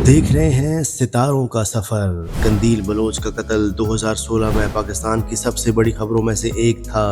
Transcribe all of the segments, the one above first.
देख रहे हैं सितारों का सफर। कंदील बलोच का कत्ल 2016 में पाकिस्तान की सबसे बड़ी खबरों में से एक था।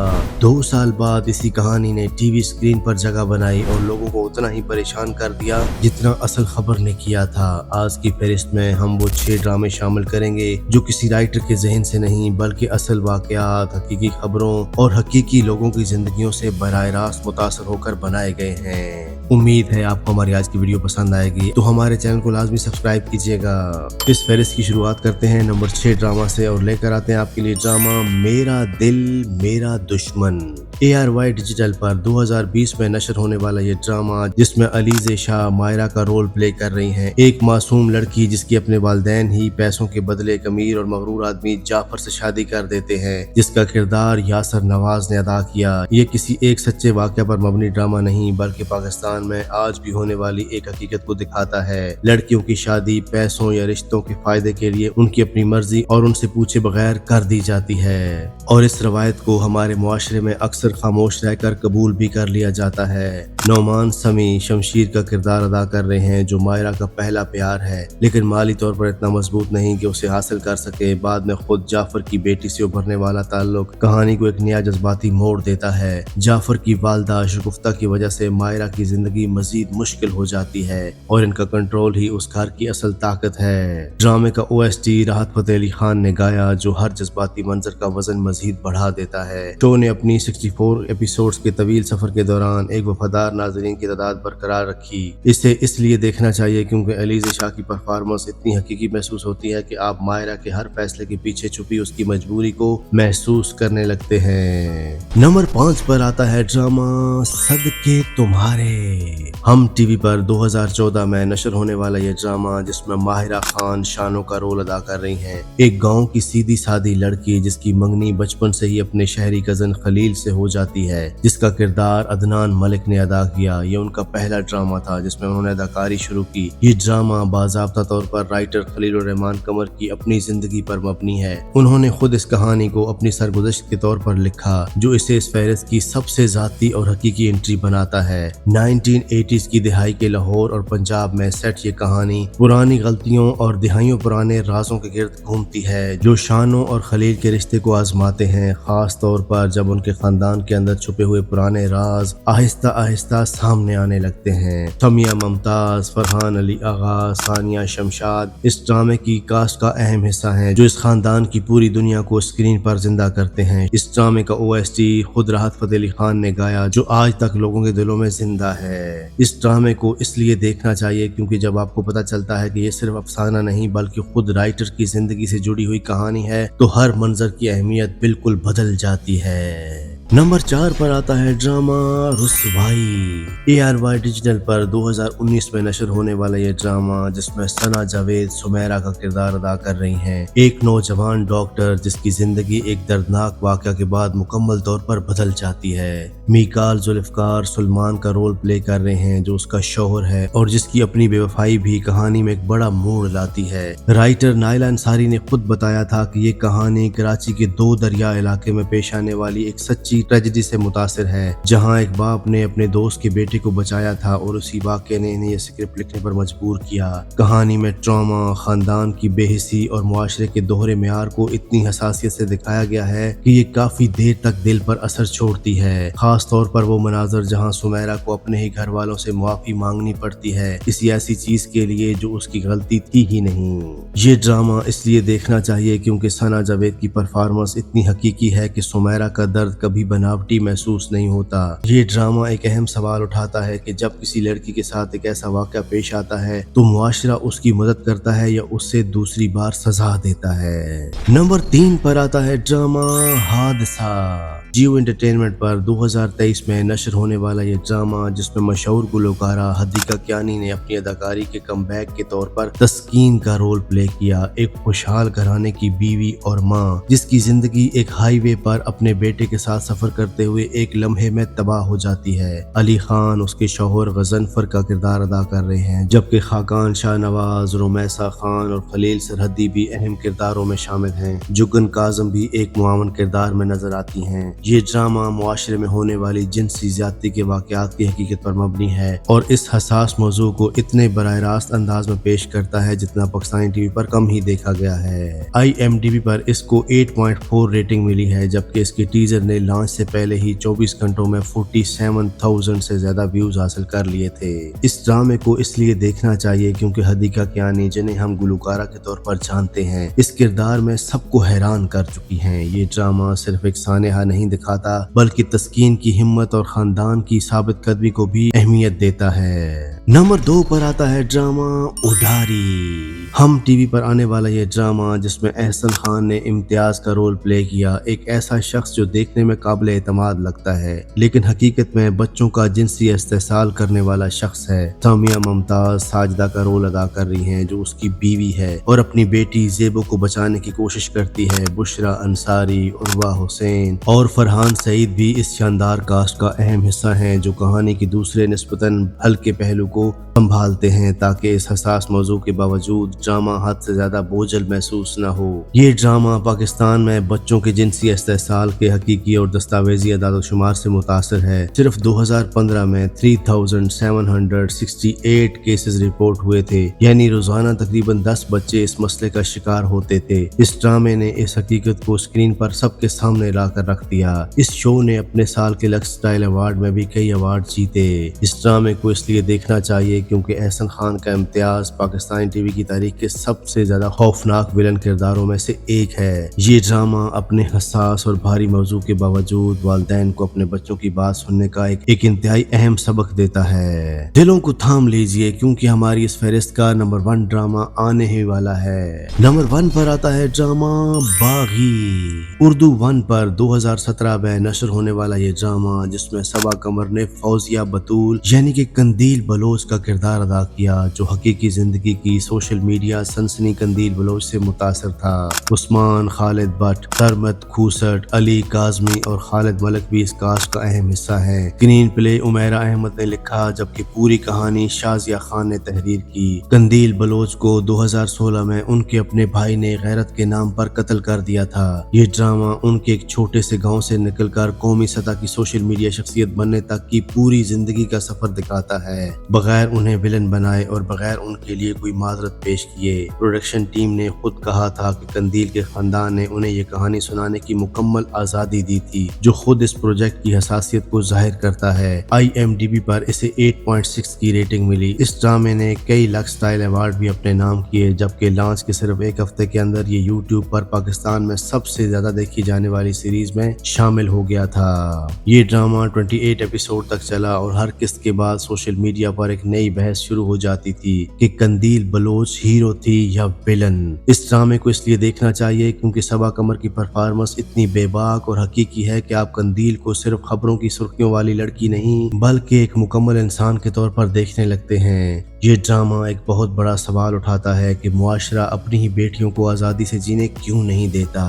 2 साल बाद इसी कहानी ने टीवी स्क्रीन पर जगह बनाई और लोगों को उतना ही परेशान कर दिया जितना असल खबर ने किया था। आज की फहरिस्त में हम वो 6 ड्रामे शामिल करेंगे जो किसी राइटर के जहन से नहीं बल्कि असल वाकयात, हकीकी खबरों और हकीकी लोगों की जिंदगियों से बराह रास्त मुतासर होकर बनाए गए हैं। उम्मीद है आपको हमारी आज की वीडियो पसंद आएगी, तो हमारे चैनल को लाजमी सब्सक्राइब कीजिएगा। इस फहरिस्त की शुरुआत करते हैं नंबर 6 ड्रामा से और लेकर आते हैं आपके लिए ड्रामा मेरा दिल मेरा दुश्मन। ARY डिजिटल पर 2020 में नशर होने वाला ये ड्रामा, जिसमें अलीज़े शाह मायरा का रोल प्ले कर रही हैं, एक मासूम लड़की जिसकी अपने वालिदैन ही पैसों के बदले एक अमीर और मगरूर आदमी जाफर से शादी कर देते हैं, जिसका किरदार यासर नवाज ने अदा किया। ये किसी एक सच्चे वाक़या पर मबनी ड्रामा नहीं बल्कि पाकिस्तान में आज भी होने वाली एक हकीकत को दिखाता है। लड़कियों की शादी पैसों या रिश्तों के फायदे के लिए उनकी अपनी मर्जी और उनसे पूछे बगैर कर दी जाती है, और इस रवायत को हमारे मुआशरे में अक्सर खामोश रहकर कबूल भी कर लिया जाता है। नौमान समी शमशीर का किरदार अदा कर रहे हैं, जो मायरा का पहला प्यार है, लेकिन माली तौर पर इतना मजबूत नहीं कि उसे हासिल कर सके। बाद में खुद जाफर की बेटी से उभरने वाला ताल्लुक कहानी को एक नया जज्बाती मोड़ देता है। जाफर की वालदा शगुफ्ता की वजह से मायरा की जिंदगी मजीद मुश्किल हो जाती है और इनका कंट्रोल ही उस घर की असल ताकत है। ड्रामे का OST राहत फतेह अली खान ने गाया, जो हर जज्बाती मंजर का वजन मजीद बढ़ा देता है। शो ने अपनी 64 एपिसोड्स के तवील सफर के दौरान एक वफादार नाजरीन की तादाद बरकरार रखी। इसे इसलिए देखना चाहिए क्योंकि अलीज़े शाह की परफॉर्मेंस इतनी हकीकी महसूस होती है कि आप मायरा के हर फैसले के पीछे छुपी उसकी मजबूरी को महसूस करने लगते हैं। नंबर 5 पर आता है ड्रामा सदके तुम्हारे। हम टीवी पर 2014 में नशर होने वाला ये ड्रामा, जिसमें माहिरा खान शानो का रोल अदा कर रही हैं, एक गांव की सीधी सादी लड़की जिसकी मंगनी बचपन से ही अपने शहरी कजन खलील से हो जाती है, जिसका किरदार अदनान मलिक ने अदा किया। ये उनका पहला ड्रामा था जिसमें उन्होंने अदाकारी शुरू की। ये ड्रामा बाज़ाब्ता तौर पर राइटर खलील रहमान कमर की अपनी जिंदगी पर मबनी है। उन्होंने खुद इस कहानी को अपनी सरगुज़श्त के तौर पर लिखा, जो इसे इस फहरिस्त की सबसे ज़ाती और हकीकी एंट्री बनाता है। 1980s की दिहाई के लाहौर और पंजाब में सेट ये कहानी पुरानी गलतियों और दिहाइयों पुराने राजों के गिर्द घूमती है, जो शानो और खलील के रिश्ते को आजमाते हैं, खास तौर पर जब उनके खानदान के अंदर छुपे हुए पुराने राज आहिस्ता आहिस्ता सामने आने लगते हैं। शमिया मुमताज, फरहान अली आगा, सानिया शमशाद इस ड्रामे की कास्ट का अहम हिस्सा हैं, जो इस खानदान की पूरी दुनिया को स्क्रीन पर जिंदा करते हैं। इस ड्रामे का OST खुद राहत फतेह अली खान ने गाया, जो आज तक लोगों के दिलों में जिंदा है। इस ड्रामे को इसलिए देखना चाहिए क्योंकि जब आपको पता चलता है कि ये सिर्फ अफसाना नहीं बल्कि खुद राइटर की जिंदगी से जुड़ी हुई कहानी है, तो हर मंजर की अहमियत बिल्कुल बदल जाती है। नंबर 4 पर आता है ड्रामा रुसवाई। ARY डिजिटल पर 2019 में नशर होने वाला ये ड्रामा, जिसमें सना जावेद सुमेरा का किरदार अदा कर रही हैं, एक नौजवान डॉक्टर जिसकी जिंदगी एक दर्दनाक वाक़या के बाद मुकम्मल तौर पर बदल जाती है। मीकाल जुल्फकार सलमान का रोल प्ले कर रहे हैं, जो उसका शौहर है और जिसकी अपनी बेवफाई भी कहानी में एक बड़ा मोड़ लाती है। राइटर नाइला अंसारी ने खुद बताया था कि ये कहानी कराची के 2 दरिया इलाके में पेश आने वाली एक सच्ची ट्रेजेडी से मुतासिर है, जहां एक बाप ने अपने दोस्त के बेटे को बचाया था और उसी वाक़े ने इन्हें यह स्क्रिप्ट लिखने पर मजबूर किया। कहानी में ट्रॉमा, खानदान की बेहिसी और मुआशरे के दोहरे म्यार को इतनी हसासियत से दिखाया गया है कि ये काफी देर तक दिल पर असर छोड़ती है। खास तौर पर वो मनाजर जहां सुमेरा को अपने ही घर वालों से मुआफी मांगनी पड़ती है किसी ऐसी चीज के लिए जो उसकी गलती थी ही नहीं। ये ड्रामा इसलिए देखना चाहिए क्योंकि सना जावेद की परफॉर्मेंस इतनी हकीकी है कि सुमेरा का दर्द कभी बनावटी महसूस नहीं होता। ये ड्रामा एक अहम सवाल उठाता है कि जब किसी लड़की के साथ एक ऐसा वाक़या पेश आता है तो मुआशरा उसकी मदद करता है या उससे दूसरी बार सजा देता है। नंबर 3 पर आता है ड्रामा हादसा। जियो एंटरटेनमेंट पर 2023 में नशर होने वाला ये ड्रामा, जिसमें मशहूर गुलकारा हदीका कियानी ने अपनी अदाकारी के कमबैक के तौर पर तस्कीन का रोल प्ले किया, एक खुशहाल घराने की बीवी और माँ जिसकी जिंदगी एक हाईवे पर अपने बेटे के साथ सफर करते हुए एक लम्हे में तबाह हो जाती है। अली खान उसके शौहर गजनफर का किरदार अदा कर रहे हैं, जबकि खाकान शाहनवाज, रुमैसा खान और खलील सरहदी भी अहम किरदारों में शामिल हैं। जुगन काजम भी एक मुआवन किरदार में नजर आती हैं। یہ ड्रामा मुआशरे में होने वाली जिनसी ज्यादती के वाकयात की हकीकत पर मबनी है और इस हसास मौजू को इतने बराह रास्त अंदाज में पेश करता है जितना पाकिस्तानी टीवी पर कम ही देखा गया है। IMDb पर इसको 8.4 रेटिंग मिली है, जबकि इसके टीजर ने लॉन्च से पहले ही 24 घंटों में 47,000 से ज्यादा व्यूज हासिल कर लिए थे। इस ड्रामे को इसलिए देखना चाहिए क्योंकि हदीका कियानी, जिन्हें हम गुलकारा के तौर पर जानते हैं, इस किरदार में सबको हैरान कर चुकी हैं। ये ड्रामा सिर्फ एक सानेहा नहीं दिखाता बल्कि तस्कीन की हिम्मत और खानदान की साबित कदमी को भी अहमियत देता है। नंबर 2 पर आता है ड्रामा उडारी। हम टीवी पर आने वाला ये ड्रामा जिसमें एहसन खान ने इम्तियाज का रोल प्ले किया, एक ऐसा शख्स जो देखने में काबिल एतमाद लगता है लेकिन हकीकत में बच्चों का जिनसी इस्तेसाल करने वाला शख्स है। सामिया मुमताज साजिदा का रोल अदा कर रही हैं, जो उसकी बीवी है और अपनी बेटी ज़ेबो को बचाने की कोशिश करती है। बुशरा अंसारी, उर्वा हुसैन और फरहान सईद भी इस शानदार कास्ट का अहम हिस्सा हैं, जो कहानी की दूसरे निस्बतन हल्के पहलू को संभालते हैं ताकि इस हसास मौजू के बावजूद ड्रामा हद से ज्यादा बोझल महसूस न हो। ये ड्रामा पाकिस्तान में बच्चों के जिनसी इस्तेसाल के हकीकी और दस्तावेजी अदाद-ओ-शुमार से मुतासर है। सिर्फ 2015 में 3768 केसेस रिपोर्ट हुए थे, यानी रोजाना तकरीबन 10 बच्चे इस मसले का शिकार होते थे। इस ड्रामे ने इस हकीकत को स्क्रीन पर सबके सामने लाकर रख दिया। इस शो ने अपने साल के लक्स स्टाइल अवार्ड में भी कई अवार्ड जीते। इस ड्रामे को इसलिए देखना चाहिए क्योंकि एहसन खान का इम्तियाज पाकिस्तानी टीवी की तारीख के सबसे ज्यादा खौफनाक विलन किरदारों में से एक है। ये ड्रामा अपने हसास और भारी मौजू के बावजूद वालिदैन को अपने बच्चों की बात सुनने का एक इंतहाई अहम सबक देता है। दिलों को थाम लीजिए क्योंकि हमारी इस फहरिस्त का नंबर 1 ड्रामा आने ही वाला है। नंबर 1 पर आता है ड्रामा बागी। उर्दू 1 पर 2017 में नशर होने वाला ये ड्रामा, जिसमें सबा कमर ने फौजिया बतूल यानी कि कंदील बलोच का किरदार अदा किया, जो हकीकी जिंदगी की सोशल मीडिया सनसनी कंदील बलोच से मुतासर था। उस्मान, खालिद भट्ट, तरमत खूसट, अली काजमी और खालिद मलिक भी इस कास्ट का अहम हिस्सा है। स्क्रीन प्ले उमैरा अहमद ने लिखा, जबकि पूरी कहानी शाजिया खान ने तहरीर की। कंदील बलोच को 2016 में उनके अपने भाई ने गैरत के नाम पर कत्ल कर दिया था। ये ड्रामा उनके एक छोटे से गांव से निकलकर कौमी सतह की सोशल मीडिया शख्सियत बनने तक की पूरी जिंदगी का सफर दिखाता है, बगैर उन्हें विलन बनाए और बगैर उनके लिए कोई माजरत पेश किए। प्रोडक्शन टीम ने खुद कहा था कि कंदील के खानदान ने उन्हें ये कहानी सुनाने की मुकम्मल आजादी दी थी, जो खुद इस प्रोजेक्ट की हसासियत को जाहिर करता है। IMDb पर इसे 8.6 की रेटिंग मिली। इस ड्रामे ने कई लक्स स्टाइल अवार्ड भी अपने नाम किए, जबकि लॉन्च के सिर्फ एक हफ्ते के अंदर ये यूट्यूब पर पाकिस्तान में सबसे ज्यादा देखी जाने वाली सीरीज में शामिल हो गया था। ये ड्रामा 28 एपिसोड तक चला और हर किस्त के बाद सोशल मीडिया पर एक नई बहस शुरू हो जाती थी कि कंदील बलोच हीरो थी या विलन। इस ड्रामे को इसलिए देखना चाहिए क्योंकि सबा कमर की परफॉर्मेंस इतनी बेबाक और हकीकी है कि आप कंदील को सिर्फ खबरों की सुर्खियों वाली लड़की नहीं बल्कि एक मुकम्मल इंसान के तौर पर देखने लगते हैं। ये ड्रामा एक बहुत बड़ा सवाल उठाता है कि मुआशरा अपनी ही बेटियों को आज़ादी से जीने क्यों नहीं देता।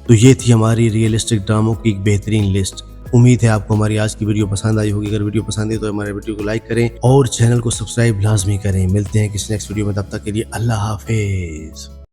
तो ये थी हमारी रियलिस्टिक ड्रामों की एक बेहतरीन लिस्ट। उम्मीद है आपको हमारी आज की वीडियो पसंद आई होगी। अगर वीडियो पसंद आई तो हमारे वीडियो को लाइक करें और चैनल को सब्सक्राइब लाजमी करें। मिलते हैं किसी नेक्स्ट वीडियो में, तब तक के लिए अल्लाह हाफिज।